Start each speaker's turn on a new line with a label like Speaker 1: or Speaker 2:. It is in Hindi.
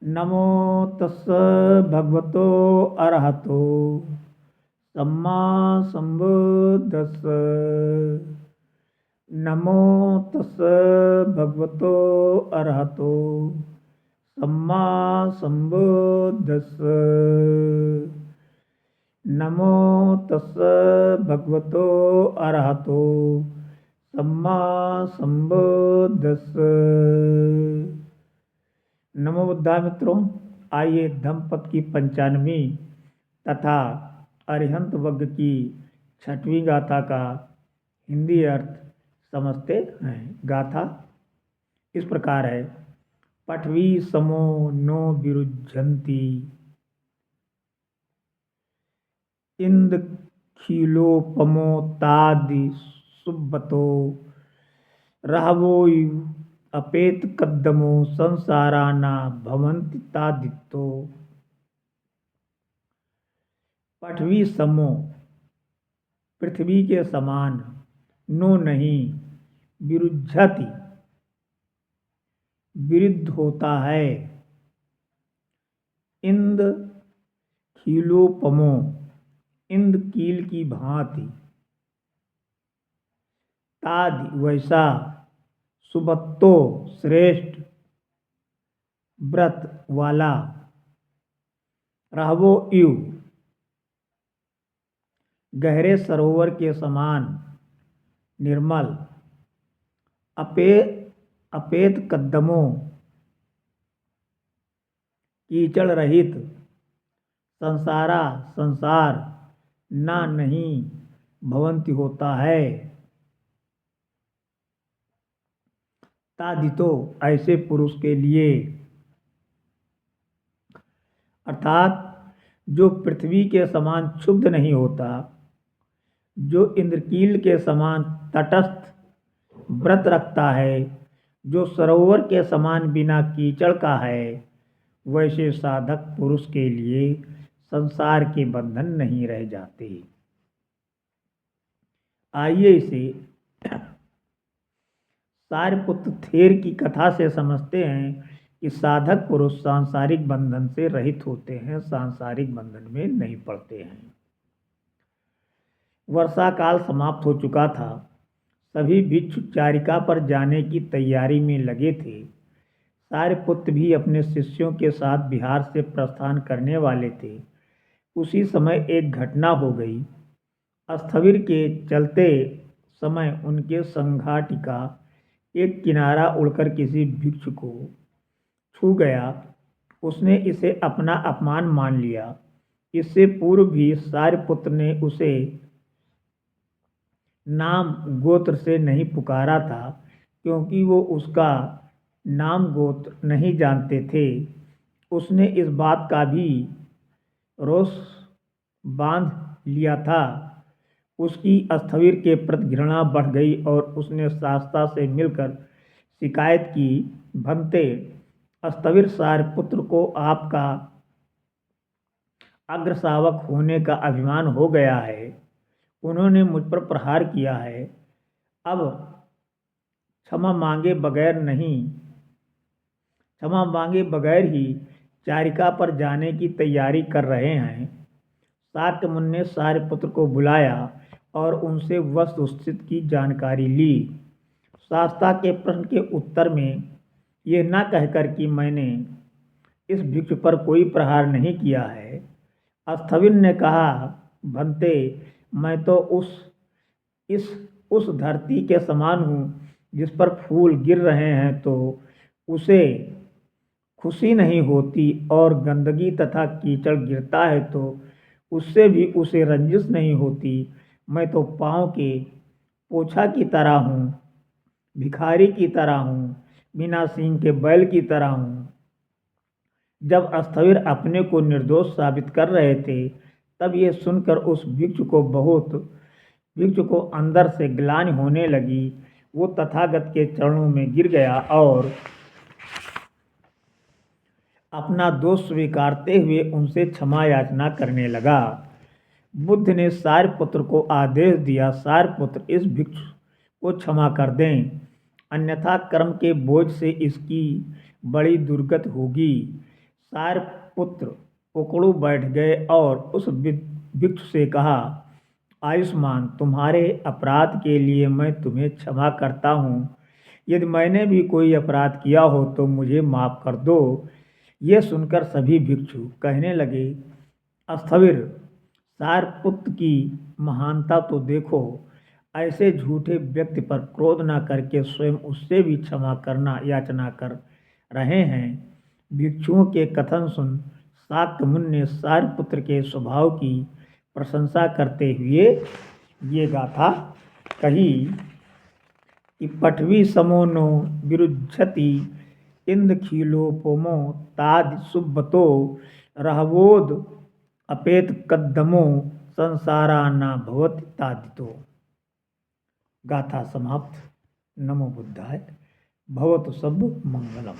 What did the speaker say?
Speaker 1: नमो तस्स भगवतो अरहतो सम्मा संबुद्दस्स। नमो तस्स भगवतो अरहतो सम्मा संबुद्दस्स। नमो तस्स भगवतो अरहतो सम्मा संबुद्दस्स। नमो बुद्धा मित्रों, आइए धम्मपद की 95वीं तथा अरिहंत वग्ग की 6वीं गाथा का हिंदी अर्थ समझते हैं। गाथा इस प्रकार है। पठवी समो नो विरुज्यन्ति इंद खीलोपमो तादि सुब्बतो रहवोयु अपेत कद्दमो संसाराना भवन्ति तादितो। पठवी समो पृथ्वी के समान, नो नहीं, विरुज्यति विरुद्ध होता है, इंद खीलोपमो इंद कील की भांति, तादि वैसा, सुबत्तो श्रेष्ठ, व्रत वाला, रहवो इव गहरे सरोवर के समान, निर्मल, अपेत कद्दमों कीचड़ रहित, संसारा संसार, ना नहीं, भवंति होता है, तादितो ऐसे पुरुष के लिए, अर्थात जो पृथ्वी के समान क्षुब्ध नहीं होता, जो इंद्रकील के समान तटस्थ व्रत रखता है, जो सरोवर के समान बिना कीचड़ का है, वैसे साधक पुरुष के लिए संसार के बंधन नहीं रह जाते। आइए इसे सारपुत्र थेर की कथा से समझते हैं कि साधक पुरुष सांसारिक बंधन से रहित होते हैं, सांसारिक बंधन में नहीं पड़ते हैं। वर्षा काल समाप्त हो चुका था। सभी भिक्षु चारिका पर जाने की तैयारी में लगे थे। सारपुत्र भी अपने शिष्यों के साथ बिहार से प्रस्थान करने वाले थे। उसी समय एक घटना हो गई। स्थविर के चलते समय उनके संघाटी का एक किनारा उड़कर किसी भिक्षु को छू गया। उसने इसे अपना अपमान मान लिया। इससे पूर्व भी सारपुत्र ने उसे नाम गोत्र से नहीं पुकारा था, क्योंकि वो उसका नाम गोत्र नहीं जानते थे। उसने इस बात का भी रोष बांध लिया था। उसकी स्थविर के प्रति घृणा बढ़ गई और उसने शास्ता से मिलकर शिकायत की, भंते स्थविर सारपुत्र को आपका अग्रशावक होने का अभिमान हो गया है। उन्होंने मुझ पर प्रहार किया है। अब क्षमा मांगे बगैर ही चारिका पर जाने की तैयारी कर रहे हैं। शाक्य मुनि ने सारपुत्र को बुलाया और उनसे वस्तुस्थिति की जानकारी ली। शास्ता के प्रश्न के उत्तर में ये न कहकर कि मैंने इस भिक्षु पर कोई प्रहार नहीं किया है, स्थविर ने कहा, भंते मैं तो उस धरती के समान हूँ जिस पर फूल गिर रहे हैं तो उसे खुशी नहीं होती, और गंदगी तथा कीचड़ गिरता है तो उससे भी उसे रंजिश नहीं होती। मैं तो पाँव के पोछा की तरह हूँ, भिखारी की तरह हूँ, बिना सींग के बैल की तरह हूँ। जब स्थविर अपने को निर्दोष साबित कर रहे थे, तब ये सुनकर उस भिक्षु को अंदर से ग्लानि होने लगी। वो तथागत के चरणों में गिर गया और अपना दोष स्वीकारते हुए उनसे क्षमा याचना करने लगा। बुद्ध ने सारपुत्र को आदेश दिया, सारपुत्र इस भिक्षु को क्षमा कर दें, अन्यथा कर्म के बोझ से इसकी बड़ी दुर्गति होगी। सारपुत्र उकड़ू बैठ गए और उस भिक्षु से कहा, आयुष्मान, तुम्हारे अपराध के लिए मैं तुम्हें क्षमा करता हूँ। यदि मैंने भी कोई अपराध किया हो तो मुझे माफ़ कर दो। ये सुनकर सभी भिक्षु कहने लगे, स्थविर, सारपुत्र की महानता तो देखो। ऐसे झूठे व्यक्ति पर क्रोध न करके स्वयं उससे भी क्षमा करना याचना कर रहे हैं। भिक्षुओं के कथन सुन शाक्य मुनि ने सारपुत्र के स्वभाव की प्रशंसा करते हुए ये गाथा कही कि पठवी समो नो विरुज्यति इंदखिलोपमो तादि सुब्बतो रहवोद अपेत कद्दमो संसारा न भवति तादितो। गाथा समाप्त। नमो बुद्धाय। भवतु सब मंगलम।